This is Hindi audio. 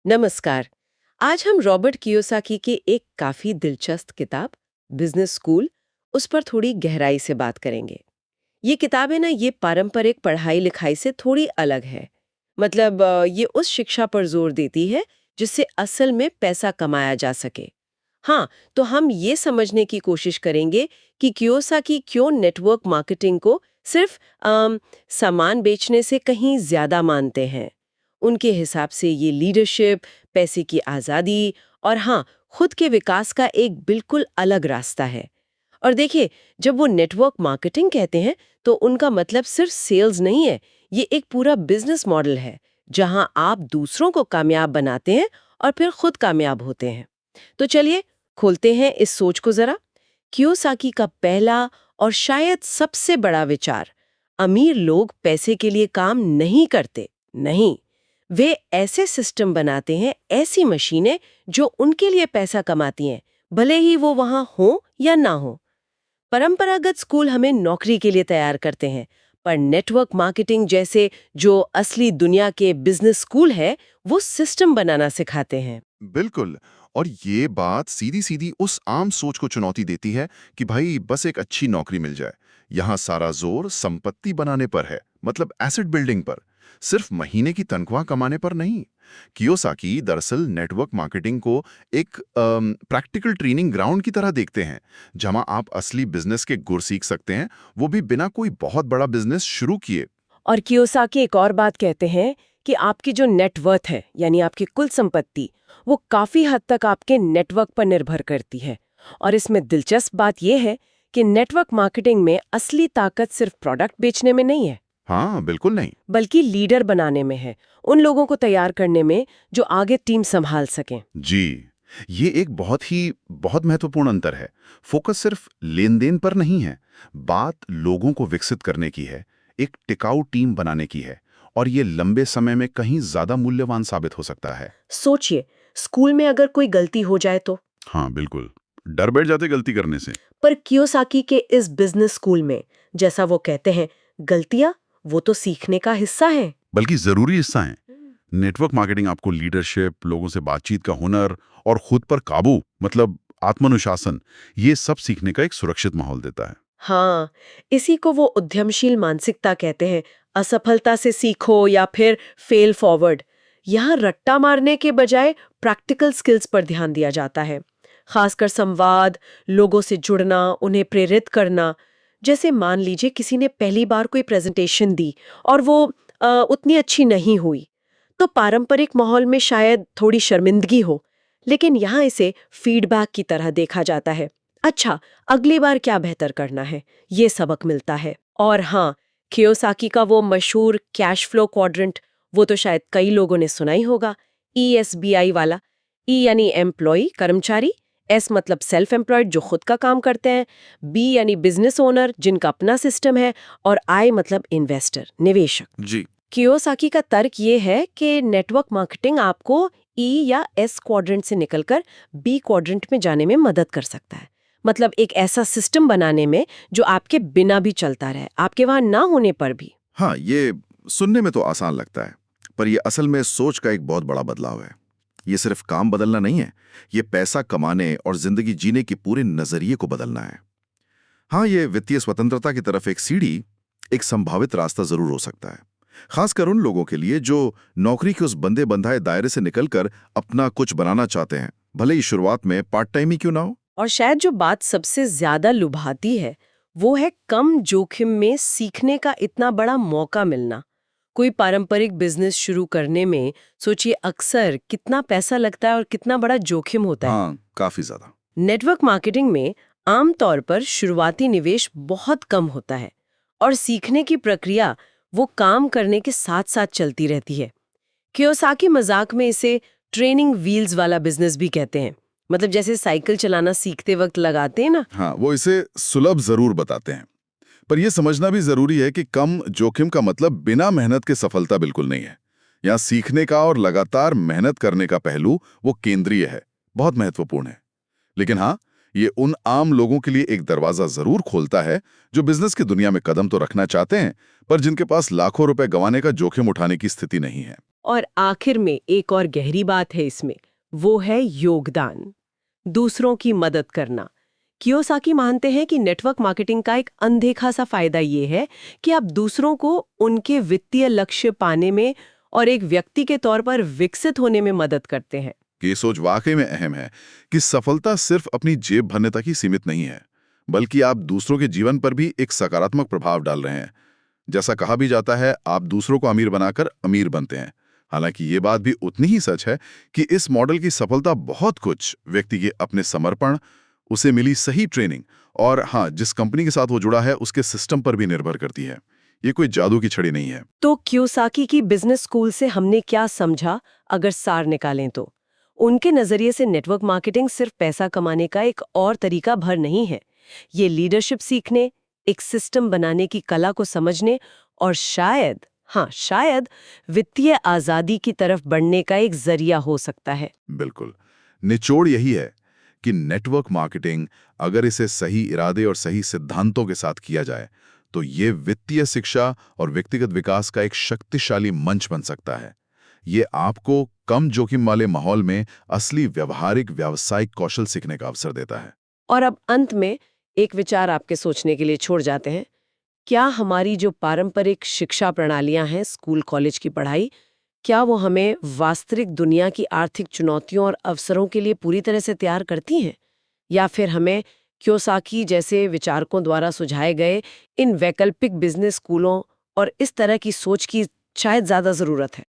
नमस्कार। आज हम रॉबर्ट कियोसाकी के एक काफी दिलचस्प किताब बिजनेस स्कूल उस पर थोड़ी गहराई से बात करेंगे। ये किताब है ना, ये पारंपरिक पढ़ाई लिखाई से थोड़ी अलग है। मतलब ये उस शिक्षा पर जोर देती है जिससे असल में पैसा कमाया जा सके। हाँ, तो हम ये समझने की कोशिश करेंगे कि कियोसाकी क्यों नेटवर्क मार्केटिंग को सिर्फ सामान बेचने से कहीं ज्यादा मानते हैं। उनके हिसाब से ये लीडरशिप, पैसे की आज़ादी और हाँ, खुद के विकास का एक बिल्कुल अलग रास्ता है। और देखिए, जब वो नेटवर्क मार्केटिंग कहते हैं तो उनका मतलब सिर्फ सेल्स नहीं है। ये एक पूरा बिजनेस मॉडल है जहां आप दूसरों को कामयाब बनाते हैं और फिर खुद कामयाब होते हैं। तो चलिए खोलते हैं इस सोच को जरा। कियोसाकी का पहला और शायद सबसे बड़ा विचार, अमीर लोग पैसे के लिए काम नहीं करते। नहीं, वे ऐसे सिस्टम बनाते हैं, ऐसी मशीनें जो उनके लिए पैसा कमाती हैं, भले ही वो वहां हो या ना हो। परंपरागत स्कूल हमें नौकरी के लिए तैयार करते हैं, पर नेटवर्क मार्केटिंग जैसे जो असली दुनिया के बिजनेस स्कूल है, वो सिस्टम बनाना सिखाते हैं। बिल्कुल। और ये बात सीधी सीधी उस आम सोच को चुनौती देती है कि भाई बस एक अच्छी नौकरी मिल जाए। यहाँ सारा जोर संपत्ति बनाने पर है, मतलब एसेट बिल्डिंग पर, सिर्फ महीने की तनख्वाह कमाने पर नहीं। कियोसाकी दरअसल नेटवर्क मार्केटिंग को एक प्रैक्टिकल ट्रेनिंग ग्राउंड की तरह देखते हैं, जहां आप असली बिजनेस के गुर सीख सकते हैं, वो भी बिना कोई बहुत बड़ा बिजनेस शुरू किए। और कियोसाकी एक और बात कहते हैं कि आपकी जो नेटवर्थ है, यानी आपकी कुल संपत्ति, वो काफी हद तक आपके नेटवर्क पर निर्भर करती है। और इसमें दिलचस्प बात यह है कि नेटवर्क मार्केटिंग में असली ताकत सिर्फ प्रोडक्ट बेचने में नहीं है, हाँ बिल्कुल नहीं। बल्कि लीडर बनाने में है, उन लोगों को तैयार करने में जो आगे टीम संभाल सकें। जी, ये एक बहुत महत्वपूर्ण अंतर है। फोकस सिर्फ लेन-देन पर नहीं है, बात लोगों को विकसित करने की है, एक टिकाऊ टीम बनाने की है, और ये लंबे समय में कहीं ज्यादा मूल्यवान साबित हो सकता है। सोचिए, स्कूल में अगर कोई गलती हो जाए तो। हाँ बिल्कुल, डर बैठ जाते गलती करने से। पर कियोसाकी के इस बिजनेस स्कूल में, जैसा वो कहते हैं, गलतियां वो तो सीखने का हिस्सा है। बल्कि जरूरी हिस्सा है। नेटवर्क मार्केटिंग आपको लीडरशिप, लोगों से बातचीत का हुनर और खुद पर काबू, मतलब आत्मानुशासन, ये सब सीखने का एक सुरक्षित माहौल देता है। हाँ, इसी को वो उद्यमशील मानसिकता कहते हैं। असफलता से सीखो या फिर फेल फॉरवर्ड। यहाँ रट्टा मारने के बजाय प्रैक्टिकल स्किल्स पर ध्यान दिया जाता है, खासकर संवाद, लोगों से जुड़ना, उन्हें प्रेरित करना। जैसे मान लीजिए किसी ने पहली बार कोई प्रेजेंटेशन दी और वो उतनी अच्छी नहीं हुई, तो पारंपरिक माहौल में शायद थोड़ी शर्मिंदगी हो, लेकिन यहाँ इसे फीडबैक की तरह देखा जाता है। अच्छा, अगली बार क्या बेहतर करना है, ये सबक मिलता है। और हाँ, कियोसाकी का वो मशहूर कैश फ्लो क्वाड्रेंट, वो तो शायद कई लोगों ने सुना ही होगा। ESBI वाला। ई यानी एम्प्लॉय, कर्मचारी। एस मतलब सेल्फ एम्प्लॉयड, जो खुद का काम करते हैं। बी यानी बिजनेस ओनर, जिनका अपना सिस्टम है। और आई मतलब इन्वेस्टर, निवेशक। जी। कियोसाकी का तर्क ये है कि नेटवर्क मार्केटिंग आपको ई या एस क्वाड्रेंट से निकलकर बी क्वाड्रेंट में जाने में मदद कर सकता है। मतलब एक ऐसा सिस्टम बनाने में जो आपके बिना भी चलता रहे, आपके वहां ना होने पर भी। हाँ, ये सुनने में तो आसान लगता है, पर ये असल में सोच का एक बहुत बड़ा बदलाव है। ये सिर्फ काम बदलना नहीं है, ये पैसा कमाने और जिंदगी जीने के पूरे नजरिए को बदलना है। हाँ, ये वित्तीय स्वतंत्रता की तरफ एक सीढ़ी, एक संभावित रास्ता जरूर हो सकता है, खासकर उन लोगों के लिए जो नौकरी के उस बंधे बंधाए दायरे से निकलकर अपना कुछ बनाना चाहते हैं, भले ही शुरुआत में पार्ट टाइम ही क्यों ना हो। और शायद जो बात सबसे ज्यादा लुभाती है, वो है कम जोखिम में सीखने का इतना बड़ा मौका मिलना। कोई पारंपरिक बिजनेस शुरू करने में सोचिए अक्सर कितना पैसा लगता है और कितना बड़ा जोखिम होता है। हाँ, काफी ज्यादा। नेटवर्क मार्केटिंग में आमतौर पर शुरुआती निवेश बहुत कम होता है और सीखने की प्रक्रिया वो काम करने के साथ साथ चलती रहती है। कियोसाकी मजाक में इसे ट्रेनिंग व्हील्स वाला बिजनेस भी कहते हैं। मतलब जैसे साइकिल चलाना सीखते वक्त लगाते हैं ना। हाँ, वो इसे सुलभ जरूर बताते हैं, पर यह समझना भी जरूरी है कि कम जोखिम का मतलब बिना मेहनत के सफलता बिल्कुल नहीं है। यहाँ सीखने का और लगातार मेहनत करने का पहलू वो केंद्रीय है, बहुत महत्वपूर्ण है। लेकिन हाँ, ये उन आम लोगों के लिए एक दरवाजा जरूर खोलता है जो बिजनेस की दुनिया में कदम तो रखना चाहते हैं, पर जिनके पास लाखों रुपए गंवाने का जोखिम उठाने की स्थिति नहीं है। और आखिर में एक और गहरी बात है इसमें, वो है योगदान, दूसरों की मदद करना। कियोसाकी मानते हैं कि नेटवर्क मार्केटिंग का एक अनदेखा सा फायदा ये है कि आप दूसरों को उनके वित्तीय लक्ष्य पाने में और एक व्यक्ति के तौर पर विकसित होने में मदद करते हैं। ये सोच वाकई में अहम है कि सफलता सिर्फ अपनी जेब भरने तक ही सीमित नहीं है, बल्कि आप दूसरों के जीवन पर भी एक सकारात्मक प्रभाव डाल रहे हैं। जैसा कहा भी जाता है, आप दूसरों को अमीर बनाकर अमीर बनते हैं। हालांकि ये बात भी उतनी ही सच है कि इस मॉडल की सफलता बहुत कुछ व्यक्ति के अपने समर्पण, उसे मिली सही ट्रेनिंग और हाँ, जिस कंपनी के साथ वो जुड़ा है उसके सिस्टम पर भी निर्भर करती है। ये कोई जादू की छड़ी नहीं है। तो कियोसाकी की बिजनेस स्कूल से हमने क्या समझा? अगर सार निकालें तो उनके नजरिए से नेटवर्क मार्केटिंग सिर्फ पैसा कमाने का एक और तरीका भर नहीं है। ये लीडरशिप सीखने, एक सिस्टम बनाने की कला को समझने और शायद वित्तीय आजादी की तरफ बढ़ने का एक जरिया हो सकता है। बिल्कुल, निचोड़ यही है कि नेटवर्क मार्केटिंग अगर इसे सही इरादे और सही सिद्धांतों के साथ किया जाए तो ये वित्तीय शिक्षा और व्यक्तिगत विकास का एक शक्तिशाली मंच बन सकता है। ये आपको कम जोखिम वाले माहौल में असली व्यवहारिक व्यावसायिक कौशल सीखने का अवसर देता है। और अब अंत में एक विचार आपके सोचने के लिए छोड़ जाते हैं। क्या हमारी जो पारंपरिक शिक्षा प्रणालियां हैं, स्कूल कॉलेज की पढ़ाई, क्या वो हमें वास्तविक दुनिया की आर्थिक चुनौतियों और अवसरों के लिए पूरी तरह से तैयार करती हैं? या फिर हमें कियोसाकी जैसे विचारकों द्वारा सुझाए गए इन वैकल्पिक बिजनेस स्कूलों और इस तरह की सोच की शायद ज्यादा जरूरत है?